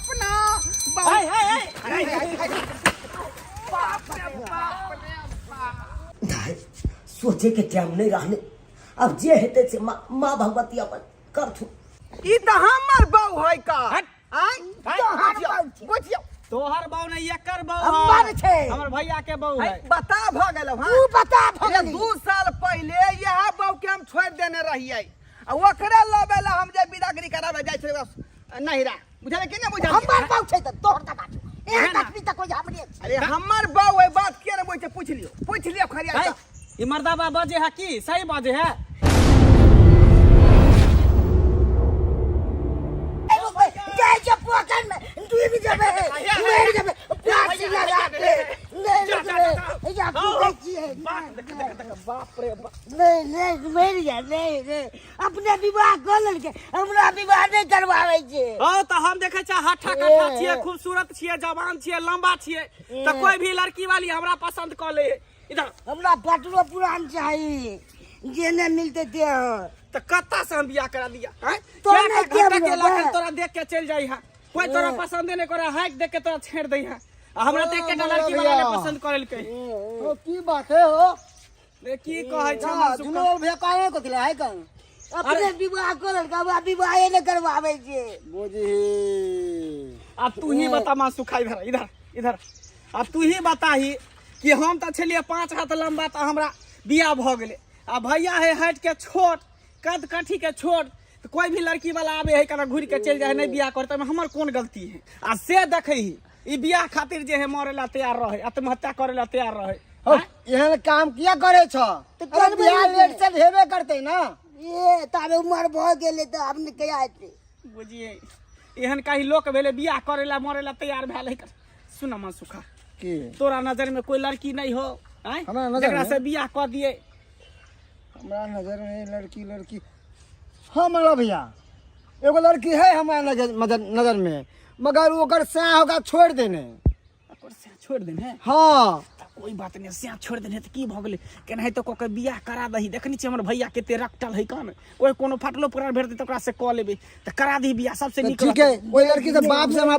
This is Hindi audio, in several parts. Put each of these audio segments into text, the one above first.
अपना सोचे के टाइम नहीं रहने अब जे हेते से माँ भगवती अपन कर थू ई त हमर बहू है का तोहर बहू नहीं एकर बहू हमर छे हमर भैया के बहू है बता भ गेल हां तू बता भगली 2 साल पहले यह बहू के हम छोड़ देने रहिए आ ओकरे लबे ला हम जे बिदागरी करावे जाय छे नहिरा बुझले कि नहीं बुझले हमर बहू छे त तोहर का बात एक आदमी त कोई हमरे अरे हमर बहू है बात के न बोल छे पूछ लियो खरिया ई मर्दाबा बाजे है की सही बाजे है जय पोखर में तू भी जाबे मेरे जाबे प्लास्टिक लगा के नहीं या देखिए बाप रे बाप नहीं मेरी जा नहीं अपने विवाह कर के हमरा विवाह नहीं करवावे छे हां त हम देखे छ हठा कठा छिए खूबसूरत छिए जवान छिए लंबा छिए त कोई भी लड़की वाली हमरा पसंद क ले इधर हमरा बटुआ पुरान चाहिए जे नहीं मिलते थे त कत्ता से हम बियाह करा दिया हैं तो क्या मैं घंटा क्या के बोला? लाकर तोरा देख के चल जाई है कोई तोरा पसंद नहीं करे हाइक देख के तोरा छेड़ दई है हमरा देख के लड़की वाला ने पसंद करल के ओ की बात है हो रे की कहै छ दुनो भे काहे को दिला है कन अपने विवाह कर का विवाह नहीं करवावे छे बोझी अब तू ही बता मां सुखाई धर इधर इधर अब तू ही बताही कि हम त छलिए 5 हाथ लंबा त हमरा बियाह भ गेले आ भैया है हट के छोट कद कठी के छोट तो कोई भी लड़की वाला आवे है कना घुर के चल जाए नहीं बियाह करते में हमर कौन गलती है आ से देखै ही ई बियाह खातिर जे है मरे ला तैयार रहे आत्महत्या करे ला तैयार रहे एहन काम किया करे छ तो बियाह लेट से हेबे करते ना ये ताबे उम्र भ गेले त हमने कया आते बुझिए एहन काही लोक भेले बियाह करे ला मरे ला तैयार भेले सुन मन सुखा की तोरा नजर में कोई लड़की नहीं हो हैं हमरा नजर जेकरा में? से बियाह कर दिए हमरा नजर में लड़की हाँ मतलब भैया एगो लड़की है हमारा नजर में मगर ओकर से होगा छोड़ देने ओकर से छोड़ देने है हाँ कोई बात नहीं से छोड़ देने तो की भ गेले केनाहि तो कोके बियाह करा दही देखनी छ हमर भैया केते रक्टल है कान ओए कोनो फाटलो पुरान भेट दे त ओकरा से क लेबे त करा दी बियाह सबसे निक ठीक है वो लड़की से बाप से हम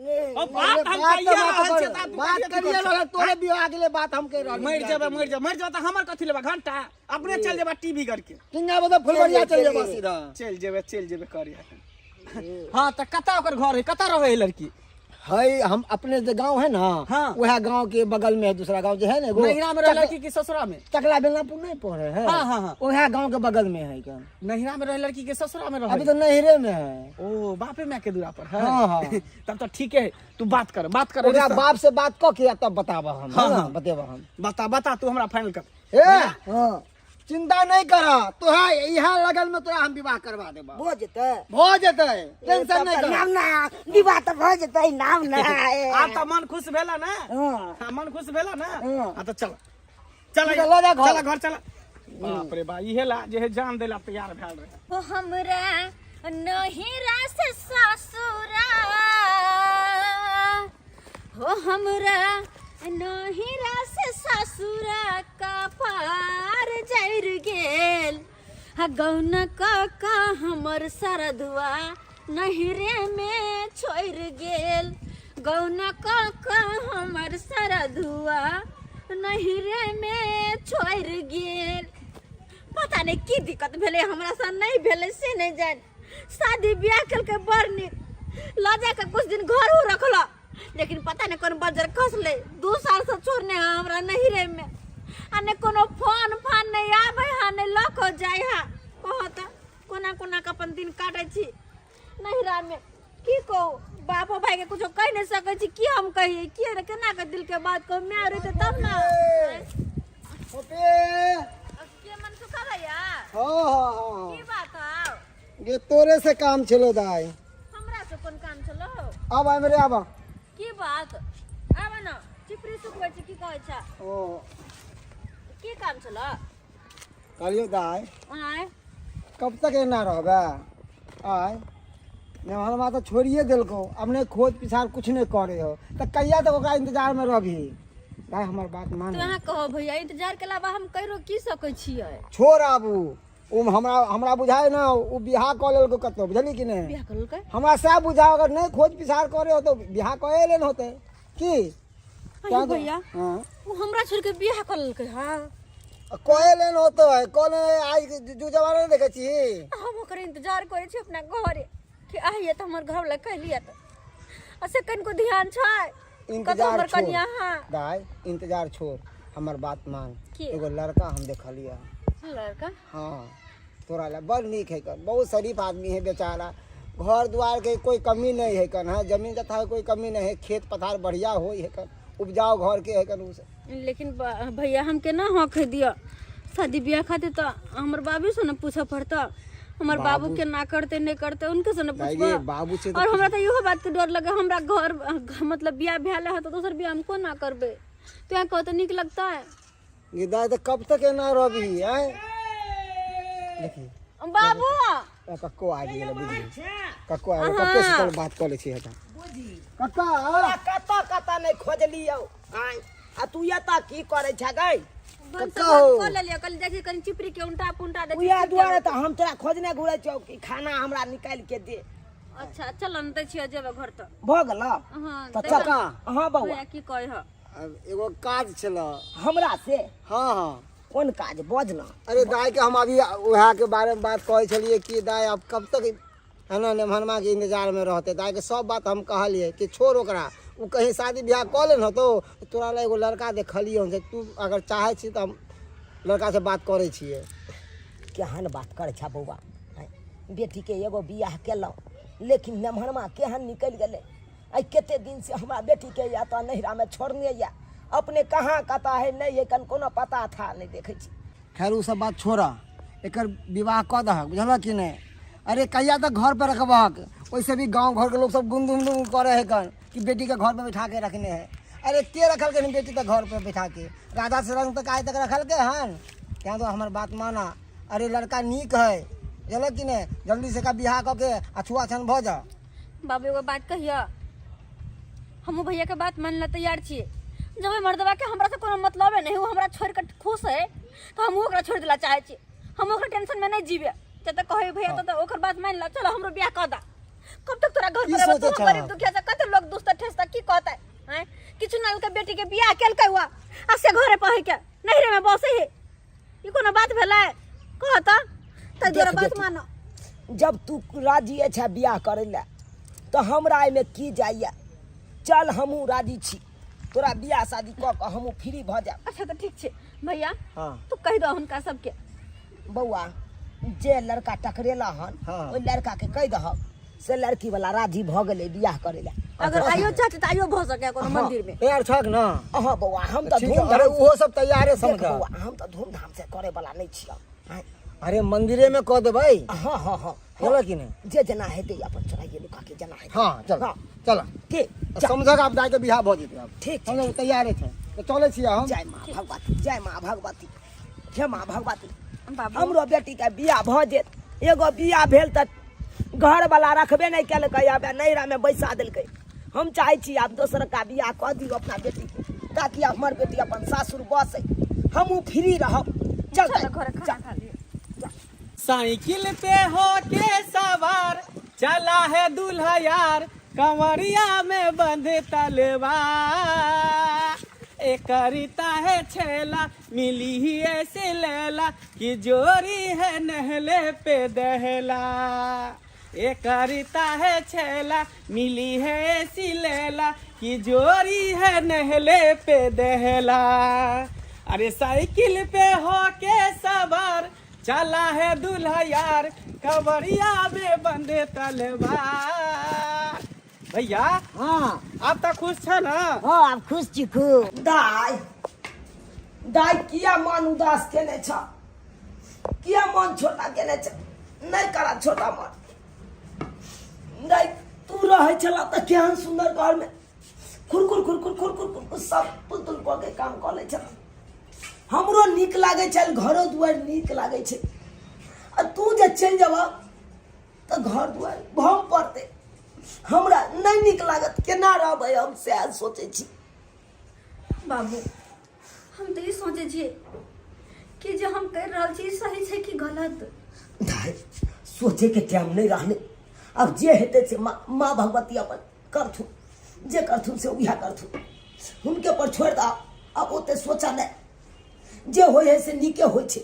ओ बात हम कहिया रहल छै त बात करिए वाला तोरे बियाह अगले बात हम कह रहल मर जाबे त हमर कथि लेबा घंटा अपने चल जेबा टीवी करके किंगा बता फुलवरिया चल जेबा सीधा चल जेबे करिया हां त कता ओकर घर है कता रहे है लड़की है हम अपने जो गांव है ना हाँ। वह गांव के बगल में है दूसरा गांव जो है ना नहिरा में रहे लड़की की ससुरा में चकला बेलनापुर नहीं पड़े है हाँ। वह गांव के बगल में है क्या नहिरा में रहे लड़की के ससुरा में रहे अभी तो नहरे में है ओ बापे में के दूरा पर है हाँ। तब तो ठीक है तू बात कर ओकरा बाप से बात क के तब बताबा हम हाँ। बतेबा हम बता तू हमरा फाइनल कर ए चिंता नहीं करा तो है यहाँ लगल में तोरा हम विवाह करवा देबा हो जते हो जते टेंशन नहीं कर नाम ना विवाह त हो जते नाम ना आ त मन खुश भेला ना हां हां मन खुश भेला ना हाँ। आ त चल घर चल बाप रे बा इहे ला जे जान देला तैयार भेल रहे ओ हमरा नहिरा से ससुरा हो हमरा नहिरा से ससुरा का पार जर गेल गौन का हमर सरधुआ नहिरे में छोड़ गेल गौन का हमर सरधुआ नहिरे में छोड़ गेल पता नहीं की दिक्कत भेले हमरा से नहीं भेले से नहीं जान शादी ब्याह कल के बड़ निक लाजा के कुछ दिन घर हो रखला लेकिन पता नहीं कौन बजर खस ले 2 साल से छोड़ने हमरा नहीं रे में अने कोनो फोन फान नहीं आवे हा नहीं लक हो जाय हा कहता कोना का अपन दिन काटे छी नहिरा में की को बाप भाई के कुछ कह नहीं सके छी की हम कहिए की केना के दिल के बात को मैं रही तब ना ओपे के मन सुखा भैया हां की बात है ये तोरे से काम चलो दाई हमरा से कोन काम चलो अब आइ मेरे आबा की बात आबा न चिपरी सुखबै छी की कहै छ ओ की काम चलो कहलियो दाई आय कब तक एना रहबे आय नेहरमा तो छोड़िए दिलको अपने खोज पिछाड़ कुछ नहीं करे हो तो कहिया तक ओकरा इंतजार में रहबी भाई हमार बात मान तो अहाँ कहो भैया इंतजार के अलावा हम कहिरो की सकै छियै छोड़ आबू उ हमरा बुझाए ना उ बियाह कऽ लेल को कतो बुझली कि नहीं बियाह करल के हमरा सब बुझाओ अगर नहीं खोज विचार करे हो तो बियाह कए लेन होते की अरे भैया हां वो हमरा छोड़ के बियाह करल के हां कए लेन होतो है कौन आज जो जवान देखे छी हम ओकर इंतजार करे छी अपना घरे कि आइए त हमर घर लग कहलिए त असे कन को ध्यान छै कतो हमर कन्या हां दाई इंतजार छोड़ हमर बात मान की? एगो लड़का हम देखलिए लड़का हाँ तोरा ला बड़ नीक है कन बहुत शरीफ आदमी है बेचारा घर द्वार के कोई कमी नहीं है कन है जमीन जथा कोई कमी नहीं है खेत पथार बढ़िया हो है कन उपजाऊ घर के है कन उसे लेकिन भैया हमके ना हक दिया शादी ब्याह खातिर तो हमर बाबू से न पूछा पड़ता हमर बाबू के ना करते नहीं करते उनके से न पूछबा बाबू से और हमरा तो इहो बात के डर लगे हमरा घर मतलब ब्याह भेल है तो दोसर ब्याह हमको ना करबे तो यहाँ कहते निक लगता है ये दाई तो कब तक ना रही है देखिए बाबू कक्को आ गेल बुझी कक्को आ कक्को से कल बात कर ले छी हटा कक्का कता नहीं खोजलियो आय आ तू एता की करे छ गई कल ले लिया कल देखी कनी चिपरी के उल्टा पुंटा दे उया दुआरे त हम तोरा खोजने घुरे छौ कि खाना हमरा निकाल के दे अच्छा चल न छिए जेबे घर त भ गेल हां त कक्का हां बउआ की कहे ह एगो काज छला हमरा से हाँ हाँ कोन काज बजना अरे दाई के हम अभी वहाँ के बारे में बात कहे छलिए कि दाई अब कब तक है ना नेमहनमा के इंतजार में रहते दाई के सब बात हम कहलिए कि छोड़ ओकरा वो कहीं शादी ब्याह कऽ लेन हो तो तोरा ला एगो लड़का देखलिए से तू अगर चाहे छी तो हम लड़का से बात करे छिए केहन बात करे छ बउआ बेटी के एगो बियाह केलौ लेकिन नेमहनमा केहन निकल गेले आई केते दिन से हमरा बेटी के या तो नहिरा में छोड़ने या अपने कहाँ कता है नहीं है कन कोनो पता था नहीं देखे छी खैर वो सब बात छोड़ा एक विवाह कऽ दह बुझल कि नहीं अरे कहिया तक घर पर रखबहक वैसे भी गांव घर के लोग सब गुंदुम करे है कन कि बेटी के घर पे बिठा के रखने है अरे के रखल के नहीं बेटी तक घर पे बिठा के राधा से रंग तक आज तक रखल के हन क्या तो हमार बात माना अरे लड़का नीक है बुझल कि नहीं जल्दी से का बियाह कऽ के अछुआ छन भ जा बाबू एगो बात कहिया हमू भैया के बात मान ला तैयार छिए जब मर्दवा के हमरा से कोनो मतलब है नहीं वो हमरा छोड़ के खुश है तो हम ओकरा छोड़ देला चाहे छी हम ओकरा टेंशन में नहीं जीवे जब तक कहे भैया तो ओकर बात मान ला चलो हमरो बियाह कर दा कब तक तोरा घर पर रहबे तू गरीब दुखिया से कते लोग दोस्त ठेसता की कहता है किछु नाल के बेटी के बियाह केल के हुआ आ से घरे पहे के नहिरे में बसे है ई कोनो बात भेलै कहता त तोरा बात मानो जब तू राजी है बियाह करे ला तो हमरा में की जाइया चल हमू राजी छी तोरा बियाह शादी क के हमू फ्री भ जा अच्छा तो ठीक छे भैया हां तू कह दो हुनका सबके बउआ जे लड़का टकरेला हन ओइ लड़का के कह दह से लड़की वाला राजी भ गेले बियाह करे ला अगर आइयो चाहते तो आइयो भ सके कोनो मंदिर में यार छक ना हां बउआ हम तो ठीक अरे वो सब तैयार है समझ बउआ हम तो धूमधाम से करे वाला नहीं छिया अरे मंदिरे में कह देबै हां हां हां बोला कि नहीं जे जना हेते अपन चढ़ाइए लुका के जना हेते हाँ चल चल के समझक आप दाई के बियाह भ जेतै अब ठीक हम लोग तैयार है तो चले छिए हम जय मां भगवती जय मां भगवती हे मां भगवती बाबू हमरो बेटी के बियाह भ जेत एगो बियाह भेल त घर वाला रखबे नहीं केलकै आबे नैरा में बैसा देलकै हम चाहे छी आप दोसर का बियाह कऽ दियो अपना बेटी के ताकि हमर बेटी अपन सासुर बसे हमहू फ्री रहब चल चलो घर खाना खा लिए साइकिल पे हो के सवार चला है दूल्हा यार कंवरिया में बंधे तलवार एक करिता है छेला मिली ही ऐसे लैला कि जोरी है नहले पे दहला एक करिता है छेला मिली है ऐसी लैला कि जोरी है नहले पे दहला अरे साइकिल पे हो के सवार चला है दूल्हा यार खबरिया में बंदे तलवार भैया हां आप तो खुश छ ना हां आप खुश छी खूब दाई दाई किया मन उदास केने छ किया मन छोटा केने छ नहीं करा छोटा मन दाई तू रहे छला त केहन सुंदर घर में खुरखुर खुरखुर खुरखुर खुरखुर सब पुतुल को के काम कर ले छला हमरो नीक लागे छल घरो दुआर नीक लागे छे आ तू जे चल जावा त घर दुआर भम पड़ते हमरा नहीं नीक लागत केना रहबै हम से सोचे छी बाबू हम तो ये सोचे छिए कि जो हम कर रहल छी सही छै कि गलत? दाई सोचे के टाइम नहीं रहने। अब जे हेते से माँ भगवती अपन करथु, जे करथु से उहा करथु, हुनके पर छोड़ दा। अब ओते सोचा नहीं, जे होय है से नीके होय छे,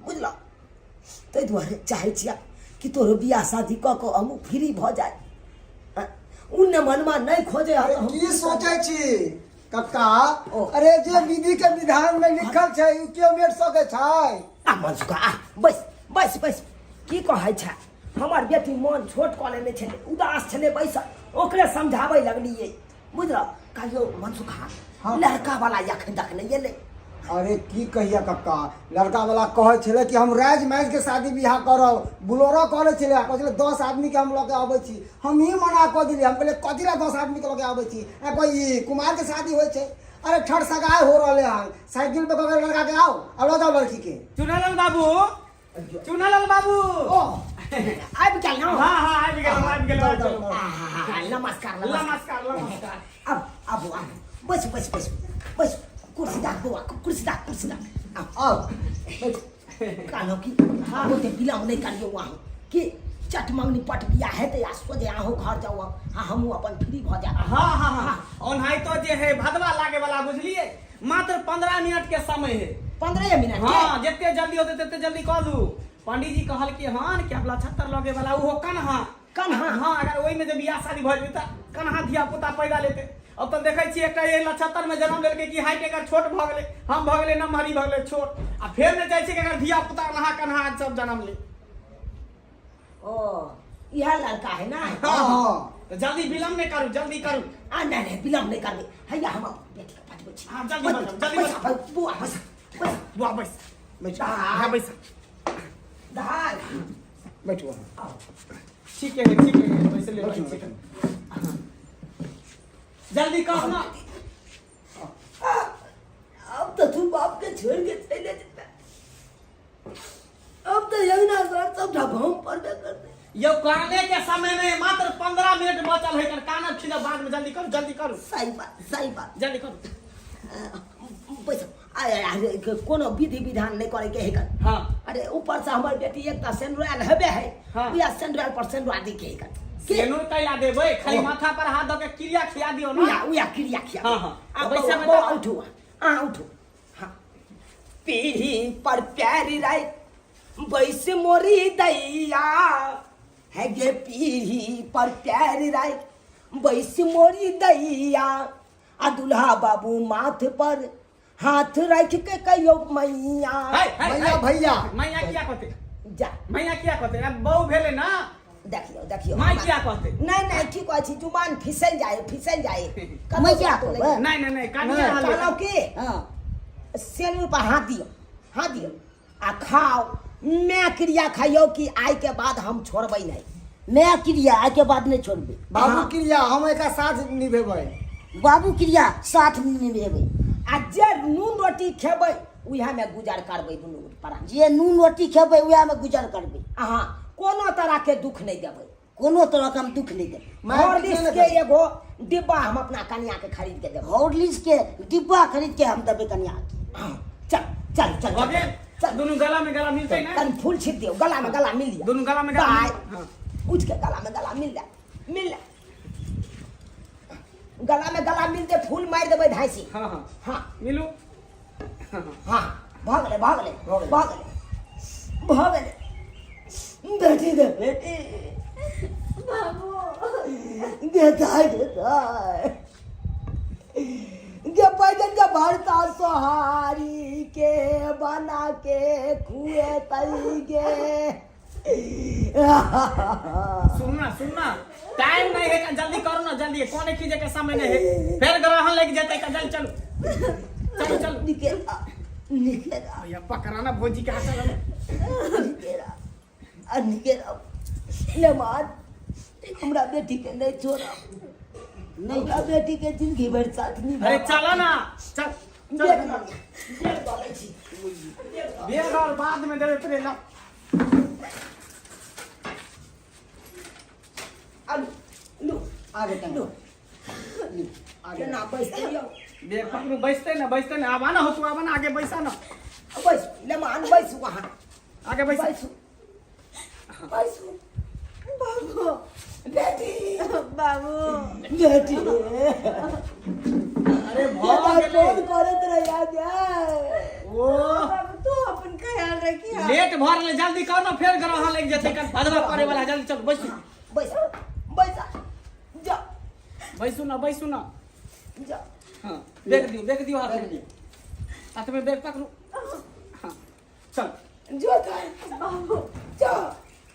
बुझला। ताहि दुआरे चाहे छिया कि तोरो बियाह शादी कऽ कऽ हम फ्री भ जाए। उन्ने मनमा नहीं खोजे हम की सोचे छी कक्का? ओ। अरे जे विधि के विधान में लिखल छै उ केओ मेट सके छै? आ मनसुखा आ बस बस बस की कहै छै? हमर बेटी मन छोट कऽ लेने छलै, उदास छलै, बैसल ओकरे समझाबै लगलियै, बुझल। कहियो मनसुखा हाँ। लड़का वाला अखन तक नहीं एलै। अरे की कहिया कक्का, लड़का वाला कहे छले कि हम राज मैज के शादी बियाह करब, बुलोरो करे छले, कहै छले 10 आदमी के हम लगे आबै छी। हम ही मना कऽ दिलियै, हम कहले कथी ला 10 आदमी के लगे आबै छी? आ कोई कुमार के शादी होय छै? अरे ठड़ सगाई हो रहले हन, साइकिल पे कह लड़का के आओ आ लो जाओ लड़की के। चुनालाल बाबू, चुनालाल बाबू। ओ आबि गेल न? हाँ हाँ आबि गेल, आबि गेल, आबि गेल। नमस्कार नमस्कार, नमस्कार। अब बस बस बस बस कुर्सी दा बुआ, कुर्सी दा आओ बैठ। कानो की हाँ होते बिलाम नहीं करियो वहाँ कि चट मंगनी पट बिया है तो या सोचे आहू घर जाओ। हाँ हम अपन फ्री भ जा। हाँ हाँ हाँ ओनाही तो जे है भदवा लागे वाला बुझलिए, मात्र 15 मिनट के समय है। 15 मिनट? हाँ जितने जल्दी होते तते जल्दी कह दू। पंडित जी कहल कि हाँ कि अपना 76 लगे वाला वो कन्हा कन्हा? हाँ अगर वही में जब बियाह शादी भइल त कन्हा धिया पुता पैदा लेते। अब तो देखे छी एकटा 76 में जन्म लेलके कि हाइट एकर छोट भ गेले, हम भ गेले नमहरी भ गेले छोट। आ फेर ने जाइ छी कि अगर धिया पुता नहा कन्हा सब जन्म ले। ओ यह लड़का है ना? हाँ तो जल्दी विलम्ब नहीं करू, जल्दी करू। आ नहीं विलम्ब नहीं करबे। हैया हम बेटी के पटबै छी। हाँ जल्दी बस, जल्दी बस। बुआ बस बस बुआ बैस, बैठ हाँ बैस। दाल बैठो। ठीक है वैसे ले बैठो, ठीक है। जल्दी कहो ना। अब तो तू बाप के छोड़ के चले जाता। अब तो यही ना कर सब ढाबों पर करते। ये करने के समय में मात्र 15 मिनट बचल है कर काना फिर बाद में जल्दी करो सही बात जल्दी करो। पैसा आए कोनो विधि विधान नहीं करे के है कर। हाँ अरे ऊपर से हमारी बेटी एक ता सेंड्राल हेबे है। हाँ। या सेंड्राल पर सेंड्रा दी के है कर। सेनुर कैला देबै, खाली माथा पर हाथ दो के क्रिया खिया दियो ना। उया क्रिया खिया। हाँ। अब वैसे वैसे बताओ। उठो उठो। हाँ पीढ़ी पर प्यारी राय वैसे मोरी दैया है गे। पीढ़ी पर प्यारी राय वैसे मोरी दैया। आ दुल्हा बाबू माथ पर हाथ रख के कहियो मैया। भैया मैया क्या कहते? जा मैया क्या कहते? अब बहू भेले ना। देखियो माई क्या कहते? नहीं ठीक अछि जुबान फिसल जाए मैया कहबे? नहीं कानिया कहलो के सेनुर पर हाथ दियो आ खाओ। मैं क्रिया खाइयो कि आय के बाद हम छोड़बै नहीं। मैं क्रिया आय के बाद नहीं छोड़बे। बाबू क्रिया हम एक साथ निभेबै। बाबू क्रिया साथ निभेबै। आ जे नून रोटी खेबै उहा में गुजर करबै दुनू परा। जे नून रोटी खेबै उएह में गुजर करबै। अहाँ कोनो तरह के दुख नहीं देबै। कोनो तरह के हम दुख नहीं देबै। हॉर्लिक्स के एगो डिब्बा हम अपना कन्या के खरीद के देबै। हॉर्लिक्स के डिब्बा खरीद के हम देबै कन्या के। हाँ, चल अबे दोनों गला में गला मिलते ना। कन फूल छिट दियो गला में गला मिल लिया। दोनों गला में गला हाँ। उठ के गला में गला मिल ले गला में गला मिलते फूल मार देबै धाइसी। हाँ मिलू। हाँ भाग ले बेटी बाबू देताय गे पैदल के भरता सोहारी के बना के खुए तई गे। सुनना टाइम नहीं है, जल्दी करो ना, जल्दी कोने कीजे के समय नहीं है, फिर ग्रहण लग जाते का। जल्दी चलो निकेरा भैया पकड़ाना भोजी के हाथ निकेरा ले मार। हमरा बेटी के नहीं छोड़ा, नहीं हमरा बेटी के जिंदगी भर साथ नहीं। अरे चलो ना, चल बेग और बाद में देवे पड़े ला। आगे ना बैठते बेग पकड़ू, बैठते ना आवा ना हो तू, आवा ना आगे बैसा ना। बैसू लेमान बैसू वहाँ आगे बैठ बैसू बैसू बाबू बेटी बाबू बेटी अरे फोन करत रहिया जाए ओ बाबू तू अपन ख्याल रखिया लेट भर ले जल्दी कर ना फेर ग्रह लग जते कर भदवा पड़े वाला जल्दी चल बैठ बैसा बैसा जा बैसू ना जा हां देख दियो हाथ में बैग पकड़ो हां चल जो था बाबू जा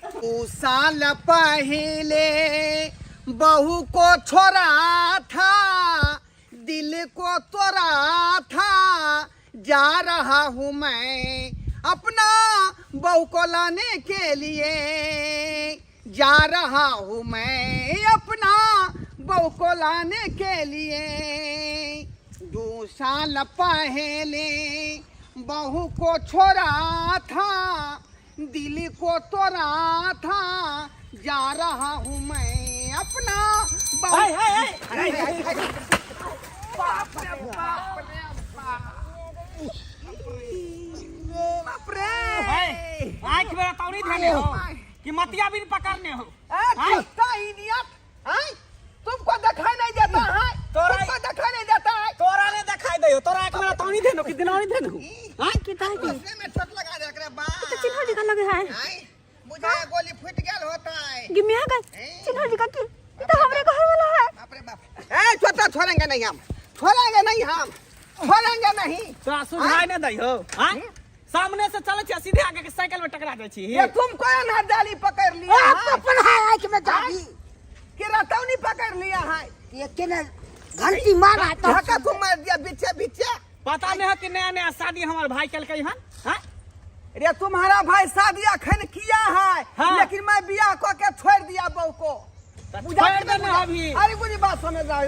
2 साल पहले बहू को छोड़ा था दिल को तोड़ा था जा रहा हूँ मैं अपना बहू को लाने के लिए जा रहा हूँ मैं अपना बहू को लाने के लिए 2 साल पहले बहू को छोड़ा था दिल को तोड़ा था जा रहा हूँ मैं अपना बाप रे बाप रे आंख में तौनी धने हो कि मतिया भी पकड़ने हो तुमको दिखाई नहीं देता है तुमको दिखाई नहीं देता है तोरा ने दिखाई दे तोरा आंख में तौनी देनो कि दिनौनी देनो हां किता है उसने में ठोक लगा दे रे बा तो चिन्ह जी का लगे है मुझे गोली फूट गेल होता है गिमिया का चिन्ह जी का की तो हमरे घर वाला है बाप रे बाप छोटा छोड़ेंगे नहीं हम छोड़ेंगे नहीं तोरा सुझाई ने दई हो हां सामने से चले छी सीधे आगे के साइकिल में टकरा दे छी ये तुमको ना डाली पकड़ लिया अपन है आँख में जागी कि रतौनी पकड़ लिया है ये केने घंटी मारा तो धक्का तुम मार दिया बीचे पता नहीं है कि नया शादी हमारे भाई कल कई हन हां रे तुम्हारा भाई शादी अखन किया है हाँ। लेकिन मैं बियाह को के छोड़ दिया बहू को छोड़ देना अभी अरे मुझे बात समझ रहा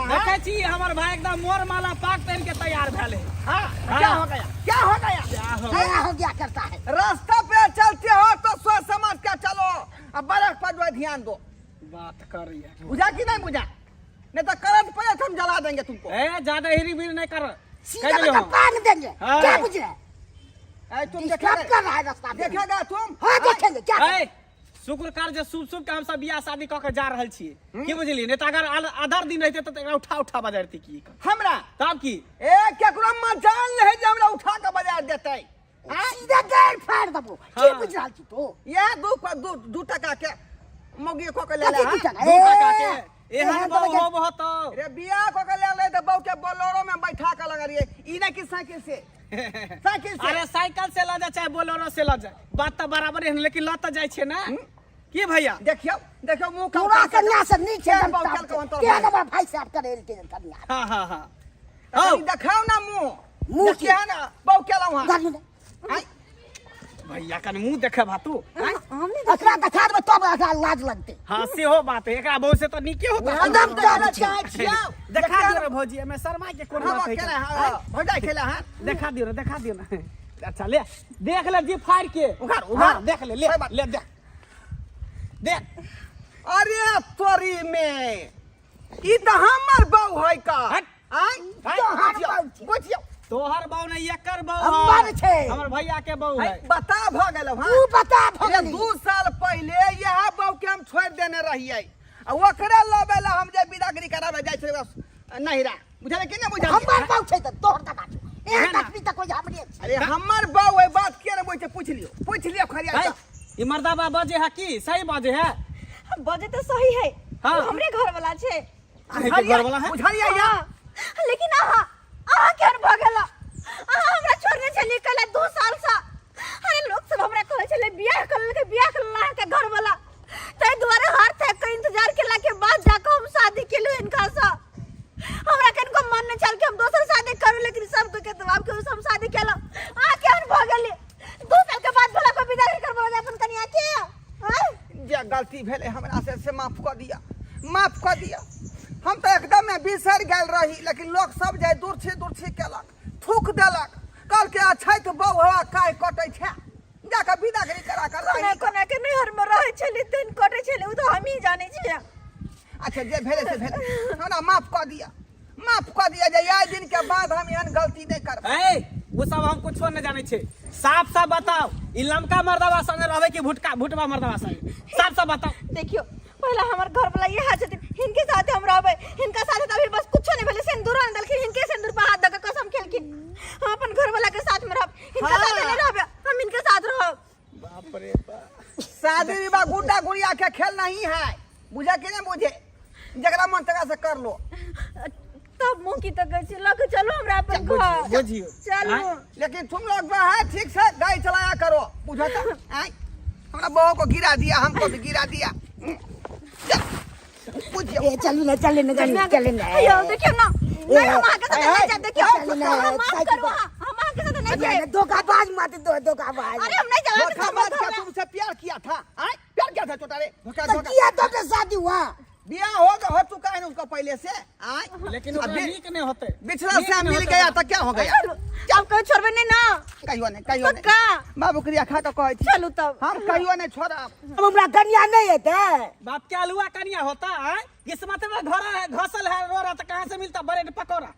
है देखे छी हमर भाई एकदम मोर माला पाक पहन के तैयार भेले हाँ, हाँ। क्या हो गया क्या हो गया करता है रास्ता पे चलते हो तो सोच समझ के चलो अब बरस पर जो ध्यान दो बात कर रही है बुझा कि नहीं बुझा नहीं तो करंट पे हम जला देंगे तुमको ए ज्यादा हिरी बीर नहीं कर सीधा में पान देंगे हाँ। क्या बुझ रहे ऐ तुम डिस्टर्ब कर रहा है रास्ता में देखेगा तुम हाँ देखेंगे क्या ए शुक्र कर जे शुभ के हम सब बियाह शादी क के जा रहल छी की बुझली नहीं तो अगर आधार दिन रहते तो एकरा उठा बजारती की हमरा तब की ए केकरो मजाल नहीं जे हमरा उठा के बाजार देते सीधा गेट फाड़ दबो की हाँ। बुझ रहा तू ये 2 टका के मौगी को के ले ले दू टका। दू टका के एहन एहन बहु तो हो बहुत रे बियाह को के ले ले तो बहू के बोलेरो में बैठा के लगा रही ई नहीं कि साइकिल से अरे साइकिल से ला जा चाहे बोलेरो से ला जा बात तो बराबर है लेकिन ला तो जाय छे ना की भैया देखियो मुंह का पूरा कन्या से नीचे क्या दम बात ताप कर क्या ना भाई साहब करे के कन्या हां हां हां कहीं दिखाओ ना मुंह मुंह देखिए ना बहू के ला वहां गाड़ी में भैया कन मुंह देखे भातू हमने अकरा दिखा दे तब लाज लगते हां से हो बात है एकरा बहु से तो नीके होता एकदम चाहे चाहे छिया देखा दियो रे भौजी में शर्मा के कोन बात है भौजा खेला है देखा दियो ना अच्छा ले देख ले जी फाड़ के उघार हाँ, देख ले देख अरे तोरी में ई त हमर बहू है का हट। बुझियो तोहर बहू नहीं एकर बहू हमर छे। हमर भैया के बहू है बता भ गेल हां तू बता अरे भगली 2 साल पहले यह बहू के हम छोड़ देने रहिए आ ओकरे लबे ला हम जे बिदागरी करावे जाय छे नहिरा बुझले कि नहीं बुझल हमर बाऊ छे त तोहर का बात ए तकनी त कोई हमरे अरे हमर बहू है बात के नहीं बुझे पूछ लियो खरिया है? ई मर्दाबा बजे है की सही बजे है बजे तो सही है हाँ। हमरे घर वाला छे अरे के घर वाला है बुझलिया या लेकिन आहा केन भगला हमरा छोड़ने चली कल 2 साल से अरे लोग सब हमरा कहे चले बियाह कर के घर वाला तै द्वारा हर तक के इंतजार केला के बाद जाके हम शादी केलु इनका सा हमरा कन को मन न चल के हम दोसर शादी करू लेकिन सब को के दबाव के हम शादी केला केन भगले 2 साल के बाद भला को बिदाई कर बोला अपन कन्या के जे गलती भेले हमरा से माफ कर दिया हम तो एकदम में बिसर गेल रही लेकिन लोग सब जाय दूर से केलक थूक देलक कल के अच्छा तो बहू हवा काय कटै छे जाके बिदागरी करा कर रही कोना के नहर में रहे छली दिन कटे छले उ तो हम ही जाने छिए अच्छा जे भेले से भेले हमरा माफ कर दिया जे याद दिन के बाद हम एहन गलती नहीं करब ए वो सब हम कुछ न जाने छे। साफ साफ बताओ, ई लमका मर्दवा संगे रहबे कि भुटवा मर्दवा संगे? साफ साफ बताओ। देखियो पहला हमार घर वाला ये हाथ छथिन, हिनके साथे हम रहबे, हिनका साथे त अभी बस कुछो नहीं भेले, सिंदूर आन दलखिन, हिनके सिंदूर पे हाथ दके कसम खेलखिन हम अपन घर वाला के साथ में रहब, हिनका हाँ। साथे नहीं रहबे, हम इनके साथ रहब। बाप रे बाप। शादी विवाह गुड्डा गुड़िया के खेल नहीं है, बुझे कि नहीं बुझे? जगरा मन तक से कर लो। तब मुंह की तक लग चलो हमरा अपन घर बुझियो। चलो। लेकिन तुम लोग जो है ठीक से गाड़ी चलाया करो, बुझा तो? हमारा बहू को गिरा दिया, हमको भी गिरा दिया। बुझियो। ए चल ना चल ना अयो देखियो ना, नहीं हम आगे साथ नहीं जाते, देखियो चल ना, हम माफ साइकिल करो, हम आगे साथ नहीं जाए। धोखाबाज मत दो धोखाबाज। अरे हम नहीं जाएंगे, धोखाबाज क्या तुमसे प्यार किया था? प्यार किया था छोटा रे? तो किया तो अपने शादी हुआ। बियाह हो चुका है ना उसका पहले से। लेकिन ओकरा नीक नहीं होते। बिछड़ा से मिल गया तो क्या हो गया? अब कहीं छोड़बे नहीं ना, कहियो नहीं पक्का? बाबू क्रिया खा के कहै छी चलो तब हम कहियो नहीं छोड़ा। अब हमरा कन्या नहीं है बाप के अलुआ कनिया होता है, किस्मत में घर घसल है रो रहा तो कहाँ से मिलता ब्रेड पकौड़ा?